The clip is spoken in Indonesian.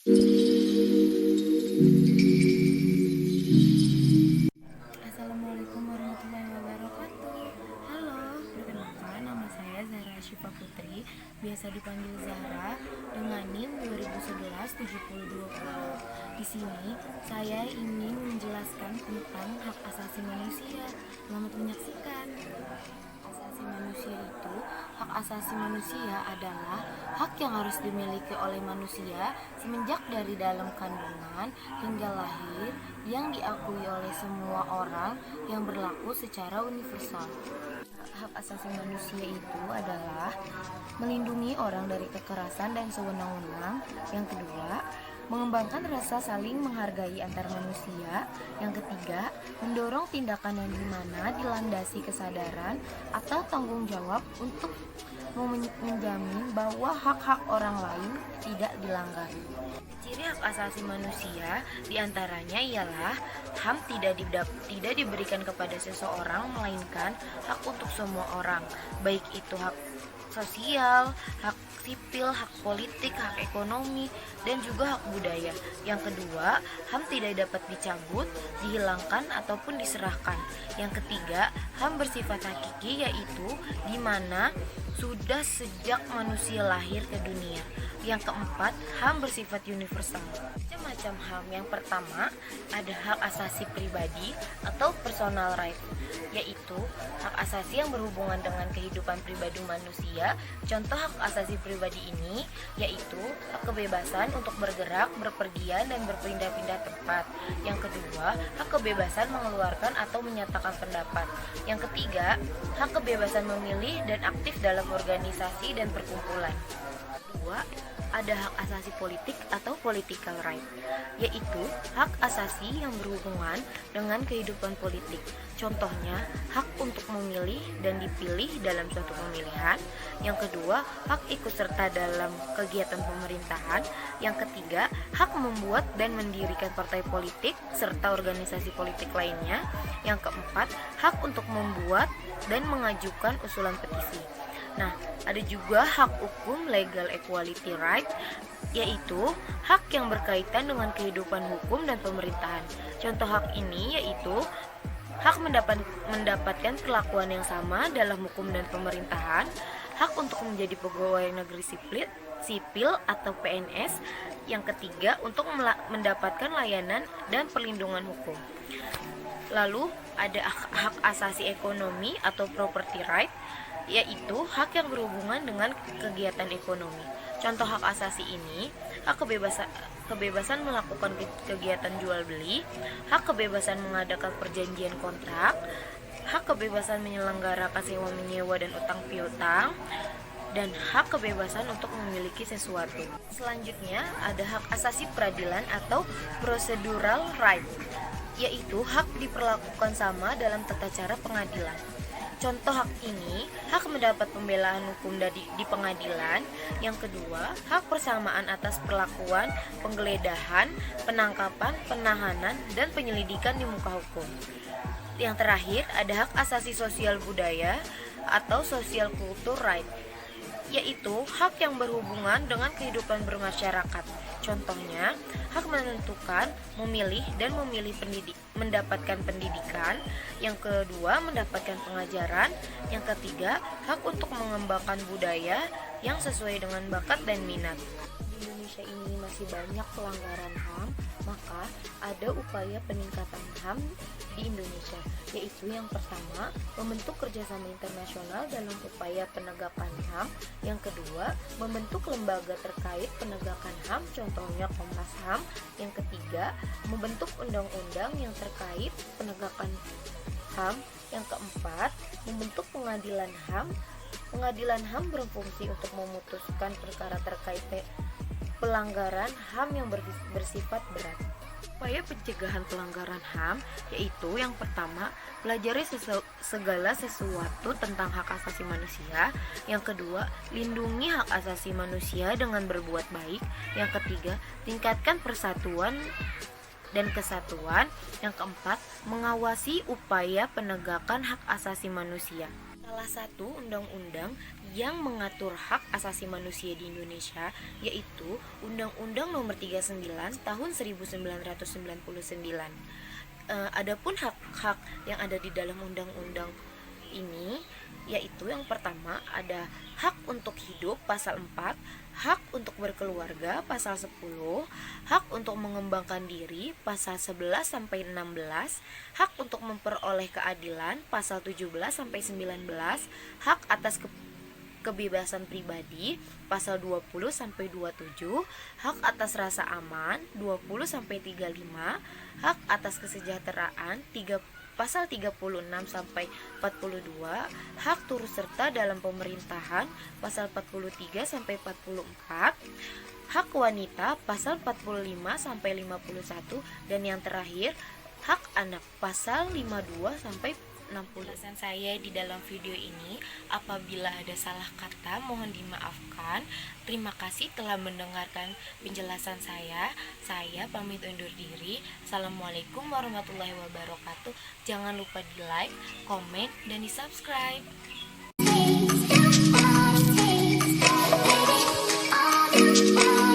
Assalamualaikum warahmatullahi wabarakatuh. Halo, perkenalkan nama saya Zahra Syifa Putri, biasa dipanggil Zahra dengan NIM 2011-7020. Di sini saya ingin menjelaskan tentang hak asasi manusia. Selamat menyaksikan. Hak asasi manusia adalah hak yang harus dimiliki oleh manusia semenjak dari dalam kandungan hingga lahir, yang diakui oleh semua orang, yang berlaku secara universal. Hak asasi manusia itu adalah melindungi orang dari kekerasan dan sewenang-wenang. Yang kedua, mengembangkan rasa saling menghargai antar manusia. Yang ketiga, mendorong tindakan yang dimana dilandasi kesadaran atau tanggung jawab untuk menjamin bahwa hak-hak orang lain tidak dilanggar. Ciri hak asasi manusia diantaranya ialah HAM tidak diberikan kepada seseorang, melainkan hak untuk semua orang, baik itu hak sosial, hak sipil, hak politik, hak ekonomi, dan juga hak budaya. Yang kedua, HAM tidak dapat dicabut, dihilangkan, ataupun diserahkan. Yang ketiga, HAM bersifat hakiki, yaitu di mana sudah sejak manusia lahir ke dunia. Yang keempat, HAM bersifat universal. Macam-macam HAM. Yang pertama, ada hak asasi pribadi atau personal right, yaitu hak asasi yang berhubungan dengan kehidupan pribadi manusia. Contoh hak asasi pribadi ini yaitu hak kebebasan untuk bergerak, berpergian, dan berpindah-pindah tempat. Yang kedua, hak kebebasan mengeluarkan atau menyatakan pendapat. Yang ketiga, hak kebebasan memilih dan aktif dalam organisasi dan perkumpulan. Kedua, ada hak asasi politik atau political right, yaitu hak asasi yang berhubungan dengan kehidupan politik. Contohnya, hak untuk memilih dan dipilih dalam suatu pemilihan. Yang kedua, hak ikut serta dalam kegiatan pemerintahan. Yang ketiga, hak membuat dan mendirikan partai politik serta organisasi politik lainnya. Yang keempat, hak untuk membuat dan mengajukan usulan petisi. Nah, ada juga hak hukum legal equality right, yaitu hak yang berkaitan dengan kehidupan hukum dan pemerintahan. Contoh hak ini yaitu hak mendapatkan perlakuan yang sama dalam hukum dan pemerintahan, hak untuk menjadi pegawai negeri sipil atau PNS. Yang ketiga, untuk mendapatkan layanan dan perlindungan hukum. Lalu ada hak asasi ekonomi atau property right, yaitu hak yang berhubungan dengan kegiatan ekonomi. Contoh hak asasi ini, hak kebebasan melakukan kegiatan jual beli, hak kebebasan mengadakan perjanjian kontrak, hak kebebasan menyelenggarakan sewa menyewa dan utang piutang, dan hak kebebasan untuk memiliki sesuatu. Selanjutnya ada hak asasi peradilan atau procedural right, yaitu hak diperlakukan sama dalam tata cara pengadilan. Contoh hak ini, hak mendapat pembelaan hukum di pengadilan. Yang kedua, hak persamaan atas perlakuan, penggeledahan, penangkapan, penahanan, dan penyelidikan di muka hukum. Yang terakhir, ada hak asasi sosial budaya atau social culture right, yaitu hak yang berhubungan dengan kehidupan bermasyarakat. Contohnya, hak menentukan, memilih, dan mendapatkan pendidikan. Yang kedua, mendapatkan pengajaran. Yang ketiga, hak untuk mengembangkan budaya yang sesuai dengan bakat dan minat. Di Indonesia ini masih banyak pelanggaran HAM, maka ada upaya peningkatan HAM di Indonesia, yaitu yang pertama, membentuk kerjasama internasional dalam upaya penegakan HAM. Yang kedua, membentuk lembaga terkait penegakan HAM, contohnya Komnas HAM. Yang ketiga, membentuk undang-undang yang terkait penegakan HAM. Yang keempat, membentuk pengadilan HAM. Pengadilan HAM berfungsi untuk memutuskan perkara terkait pelanggaran HAM yang bersifat berat. Upaya pencegahan pelanggaran HAM yaitu yang pertama, pelajari segala sesuatu tentang hak asasi manusia. Yang kedua, lindungi hak asasi manusia dengan berbuat baik. Yang ketiga, tingkatkan persatuan dan kesatuan. Yang keempat, mengawasi upaya penegakan hak asasi manusia. Salah satu undang-undang yang mengatur hak asasi manusia di Indonesia, yaitu Undang-Undang Nomor 39 Tahun 1999. Adapun hak-hak yang ada di dalam undang-undang ini, yaitu yang pertama ada hak untuk hidup pasal 4, hak untuk berkeluarga pasal 10, hak untuk mengembangkan diri pasal 11 sampai 16, hak untuk memperoleh keadilan pasal 17 sampai 19, hak atas kebebasan pribadi pasal 20 sampai 27, hak atas rasa aman 20 sampai 35, hak atas kesejahteraan pasal 36 sampai 42, hak turut serta dalam pemerintahan pasal 43 sampai 44, hak wanita pasal 45 sampai 51, dan yang terakhir hak anak pasal 52 sampai 60. Penjelasan saya di dalam video ini, apabila ada salah kata mohon dimaafkan. Terima kasih telah mendengarkan penjelasan saya. Saya pamit undur diri. Assalamualaikum warahmatullahi wabarakatuh. Jangan lupa di like, komen, dan di subscribe.